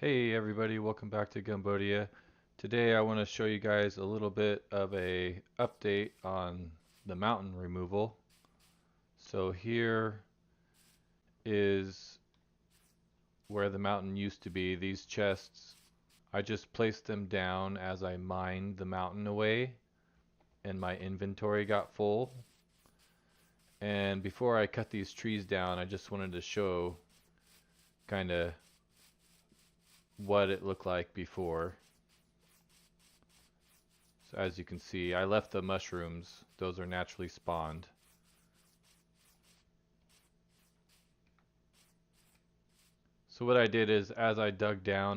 Hey everybody, welcome back to Gumbodia. Today I want to show you guys a little bit of a update on the mountain removal. So here is where the mountain used to be. These chests, I just placed them down as I mined the mountain away and my inventory got full. And before I cut these trees down, I just wanted to show kind of what it looked like before. So as you can see, I left the mushrooms. Those are naturally spawned. So what I did is as I dug down,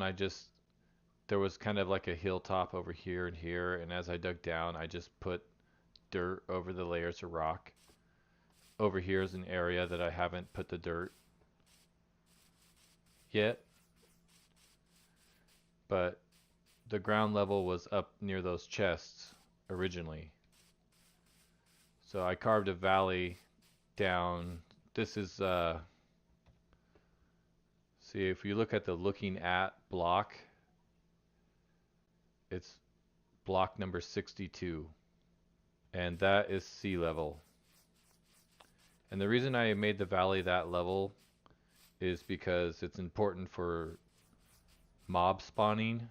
there was kind of like a hilltop over here and here, and as I dug down, I just put dirt over the layers of rock. Over here is an area that I haven't put the dirt yet, but the ground level was up near those chests originally. So I carved a valley down. This is see, if you look at the looking at block, it's block number 62, and that is sea level. And the reason I made the valley that level is because it's important for mob spawning,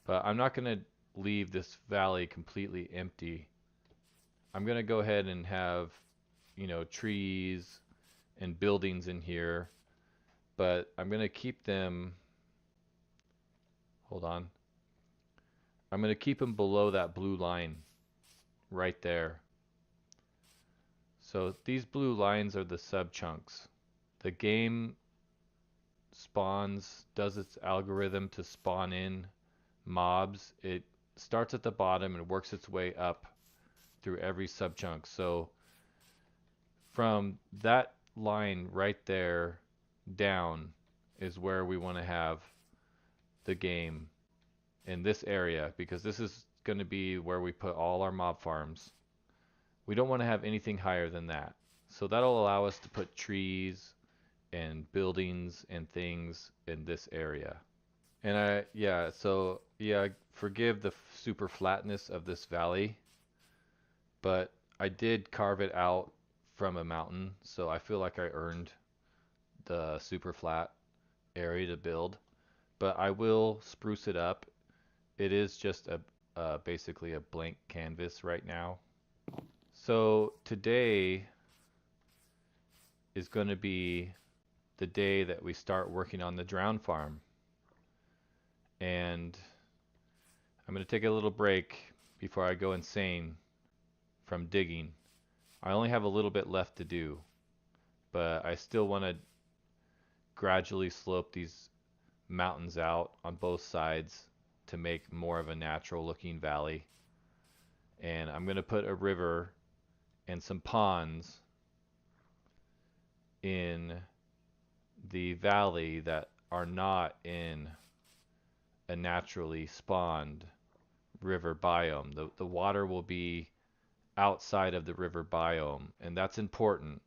but I'm not going to leave this valley completely empty. I'm going to go ahead and have, trees and buildings in here, but I'm going to keep them, hold on, I'm going to keep them below that blue line right there. So these blue lines are the sub chunks. The game does its algorithm to spawn in mobs. It starts at the bottom and works its way up through every sub chunk. So from that line right there down is where we want to have the game in this area, because this is going to be where we put all our mob farms. We don't want to have anything higher than that. So that'll allow us to put trees and buildings and things in this area. And forgive the super flatness of this valley, but I did carve it out from a mountain, so I feel like I earned the super flat area to build. But I will spruce it up. It is just basically a blank canvas right now. So today is going to be the day that we start working on the Drowned Farm. And I'm going to take a little break before I go insane from digging. I only have a little bit left to do, but I still want to gradually slope these mountains out on both sides to make more of a natural looking valley. And I'm going to put a river and some ponds in the valley that are not in a naturally spawned river biome. The water will be outside of the river biome, and that's important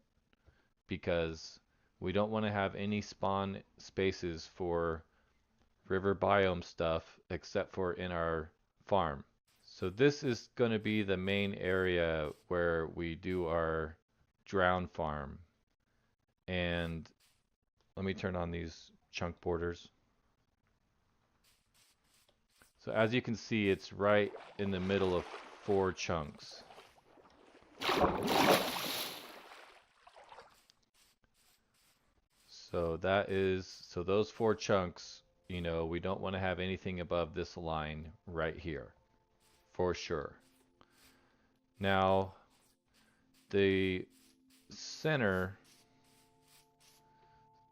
because we don't want to have any spawn spaces for river biome stuff except for in our farm. So this is going to be the main area where we do our drown farm. And let me turn on these chunk borders. So as you can see, it's right in the middle of 4 chunks. So those 4 chunks, we don't want to have anything above this line right here, for sure. Now, the center,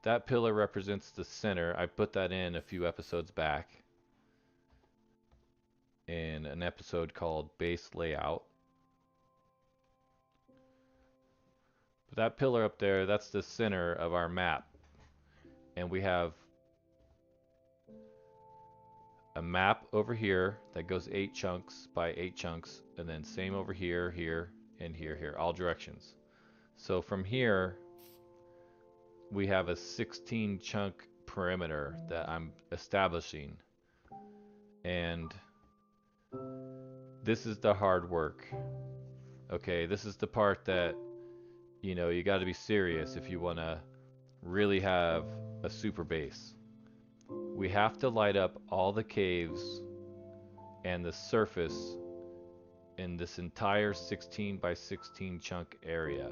that pillar represents the center. I put that in a few episodes back in an episode called Base Layout. But that pillar up there, that's the center of our map. And we have a map over here that goes 8 chunks by 8 chunks, and then same over here, here, and here, here, all directions. So from here, we have a 16 chunk perimeter that I'm establishing. And this is the hard work. Okay, this is the part that, you got to be serious if you want to really have a super base. We have to light up all the caves and the surface in this entire 16 by 16 chunk area.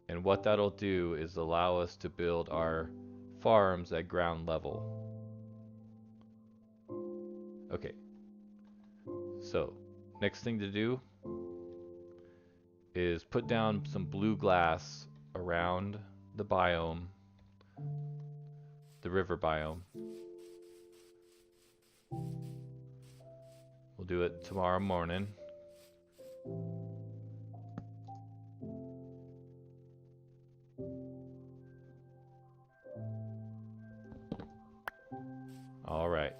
And what that'll do is allow us to build our farms at ground level. Okay, so next thing to do is put down some blue glass around the biome, the river biome. We'll do it tomorrow morning. All right.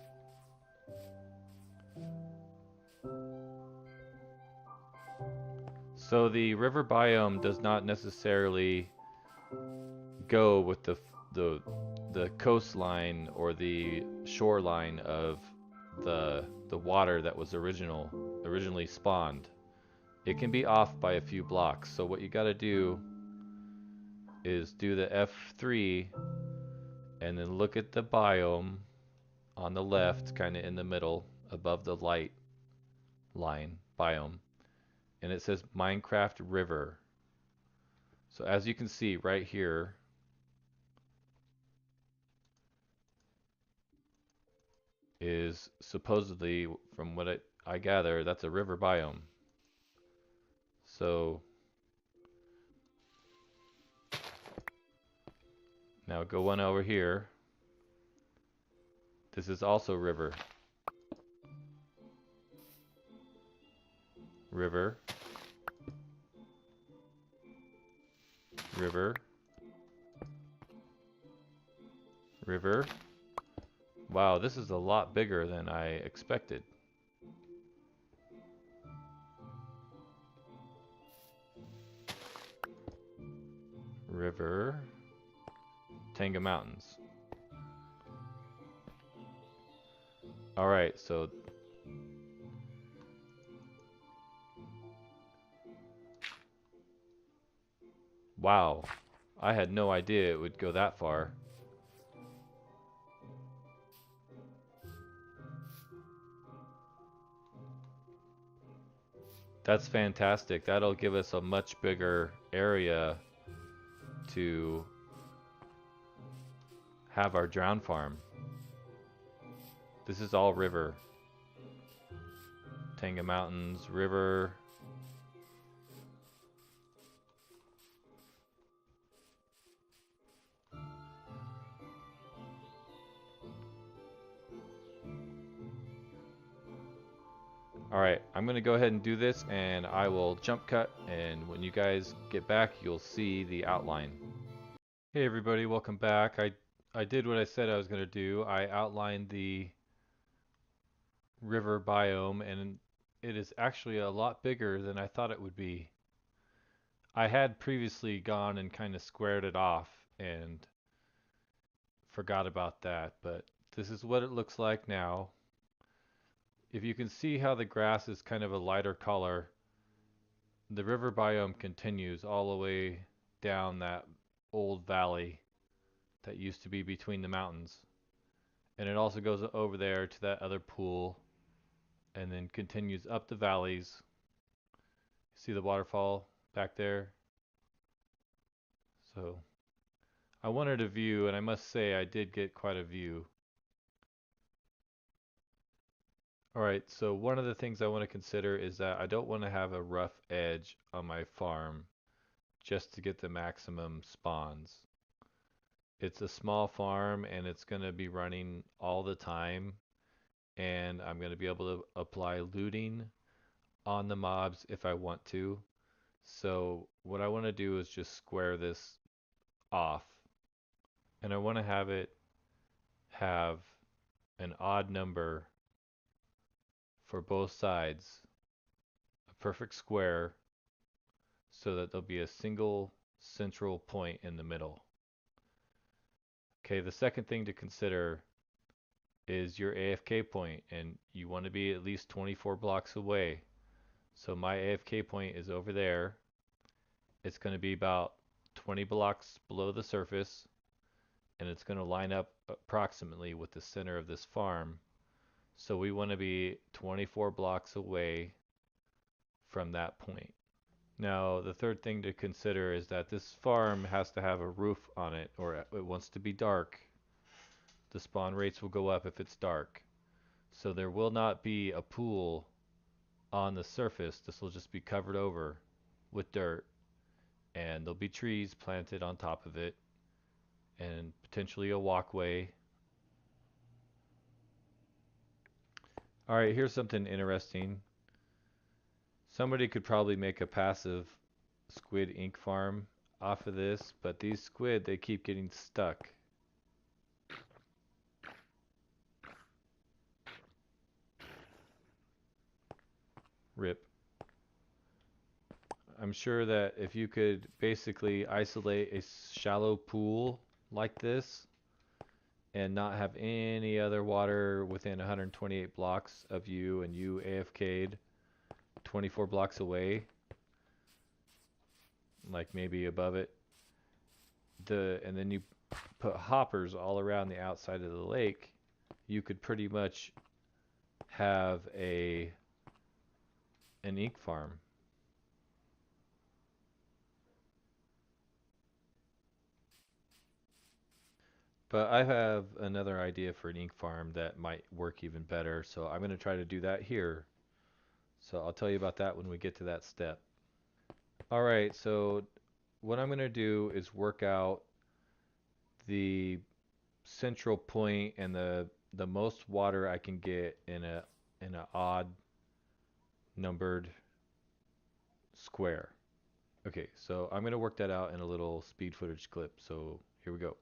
So the river biome does not necessarily go with the coastline or the shoreline of the water that was originally spawned. It can be off by a few blocks. So what you got to do is do the F3 and then look at the biome on the left, kind of in the middle, above the light line biome, and it says Minecraft River. So as you can see right here, is supposedly, from what I gather, that's a river biome. So now go one over here. This is also river. River. River. River. Wow, this is a lot bigger than I expected. River. Tanga Mountains. Alright, so wow, I had no idea it would go that far. That's fantastic. That'll give us a much bigger area to have our drowned farm. This is all river. Tanga Mountains, river. Alright, I'm going to go ahead and do this, and I will jump cut, and when you guys get back, you'll see the outline. Hey everybody, welcome back. I did what I said I was going to do. I outlined the river biome, and it is actually a lot bigger than I thought it would be. I had previously gone and kind of squared it off and forgot about that, but this is what it looks like now. If you can see how the grass is kind of a lighter color, the river biome continues all the way down that old valley that used to be between the mountains. And it also goes over there to that other pool and then continues up the valleys. See the waterfall back there? So I wanted a view, and I must say I did get quite a view. Alright, so one of the things I want to consider is that I don't want to have a rough edge on my farm just to get the maximum spawns. It's a small farm and it's going to be running all the time, and I'm going to be able to apply looting on the mobs if I want to. So what I want to do is just square this off, and I want to have it have an odd number for both sides, a perfect square, so that there'll be a single central point in the middle. Okay, the second thing to consider is your AFK point, and you want to be at least 24 blocks away. So my AFK point is over there. It's going to be about 20 blocks below the surface, and it's going to line up approximately with the center of this farm. So we want to be 24 blocks away from that point. Now, the third thing to consider is that this farm has to have a roof on it, or it wants to be dark. The spawn rates will go up if it's dark. So there will not be a pool on the surface. This will just be covered over with dirt, and there'll be trees planted on top of it, and potentially a walkway. Alright, here's something interesting. Somebody could probably make a passive squid ink farm off of this, but these squid, they keep getting stuck. Rip. I'm sure that if you could basically isolate a shallow pool like this and not have any other water within 128 blocks of you, and you AFK'd 24 blocks away, like maybe above it, and then you put hoppers all around the outside of the lake, you could pretty much have an ink farm. But I have another idea for an ink farm that might work even better, so I'm going to try to do that here. So I'll tell you about that when we get to that step. Alright, so what I'm going to do is work out the central point and the most water I can get in a odd numbered square. Okay, so I'm going to work that out in a little speed footage clip. So here we go.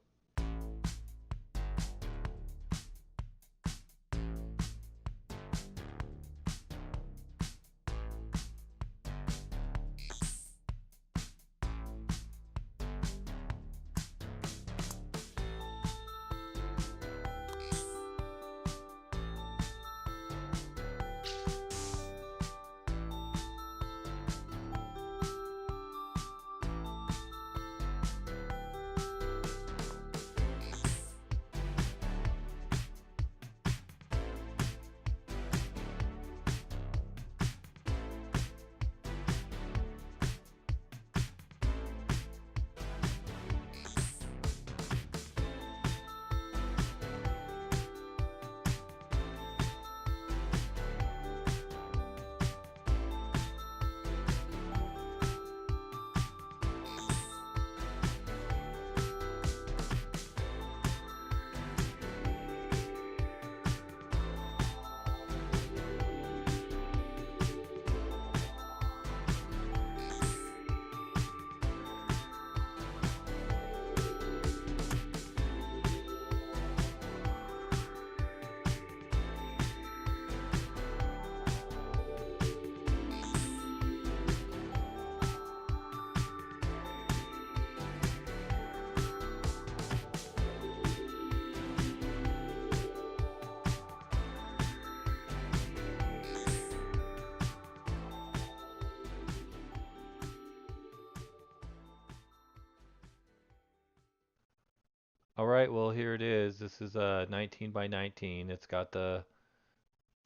All right, well here it is. This is a 19 by 19. It's got the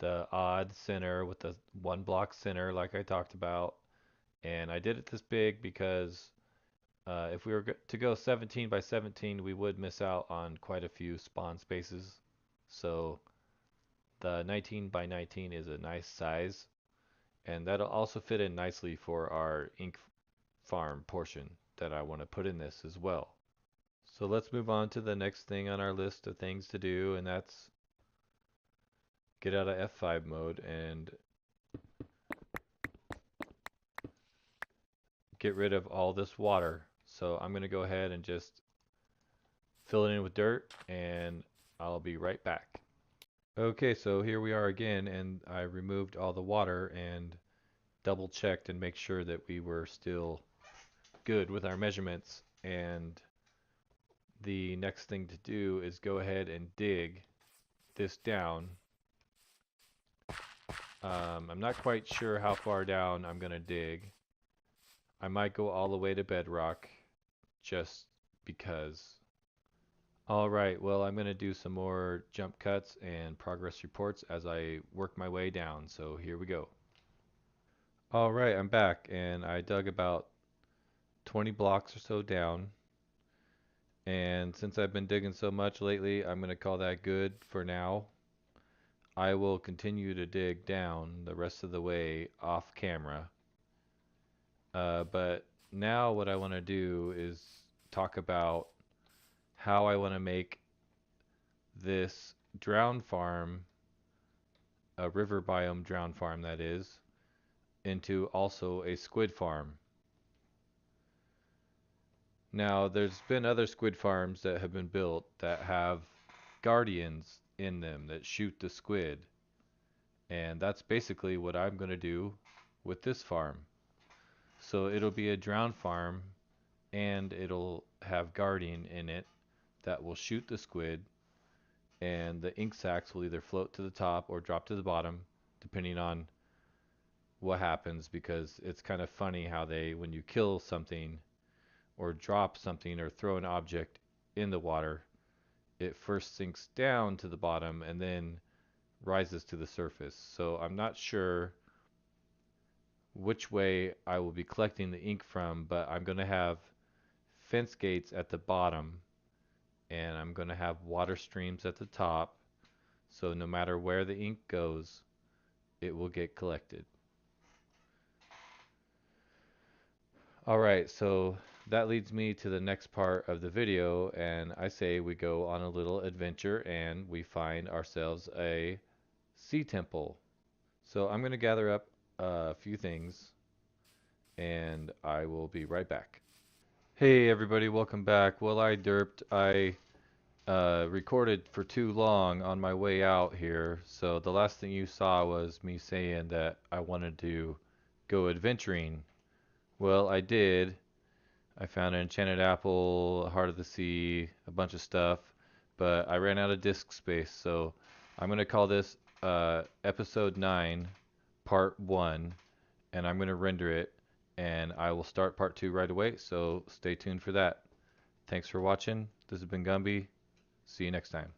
odd center with the 1 block center like I talked about. And I did it this big because if we were to go 17 by 17, we would miss out on quite a few spawn spaces. So the 19 by 19 is a nice size, and that'll also fit in nicely for our ink farm portion that I want to put in this as well. So let's move on to the next thing on our list of things to do, and that's get out of F5 mode and get rid of all this water. So I'm going to go ahead and just fill it in with dirt, and I'll be right back. Okay, so here we are again, and I removed all the water and double checked and make sure that we were still good with our measurements, and the next thing to do is go ahead and dig this down. I'm not quite sure how far down I'm going to dig. I might go all the way to bedrock just because. Alright, well I'm going to do some more jump cuts and progress reports as I work my way down, so here we go. Alright, I'm back and I dug about 20 blocks or so down. And since I've been digging so much lately, I'm going to call that good for now. I will continue to dig down the rest of the way off camera. But now what I want to do is talk about how I want to make this drowned farm, a river biome drowned farm that is, into also a squid farm. Now, there's been other squid farms that have been built that have guardians in them that shoot the squid. And that's basically what I'm going to do with this farm. So it'll be a drowned farm and it'll have guardian in it that will shoot the squid, and the ink sacs will either float to the top or drop to the bottom depending on what happens, because it's kind of funny how they, when you kill something or drop something or throw an object in the water, it first sinks down to the bottom and then rises to the surface. So I'm not sure which way I will be collecting the ink from, but I'm going to have fence gates at the bottom and I'm going to have water streams at the top, so no matter where the ink goes, it will get collected. Alright, so that leads me to the next part of the video, and I say we go on a little adventure and we find ourselves a sea temple. So I'm going to gather up a few things and I will be right back. Hey everybody, welcome back. Well, I derped. I recorded for too long on my way out here, so the last thing you saw was me saying that I wanted to go adventuring. Well, I did. I found an enchanted apple, a heart of the sea, a bunch of stuff, but I ran out of disk space, so I'm going to call this episode 9, part 1, and I'm going to render it, and I will start part 2 right away, so stay tuned for that. Thanks for watching. This has been Gumby. See you next time.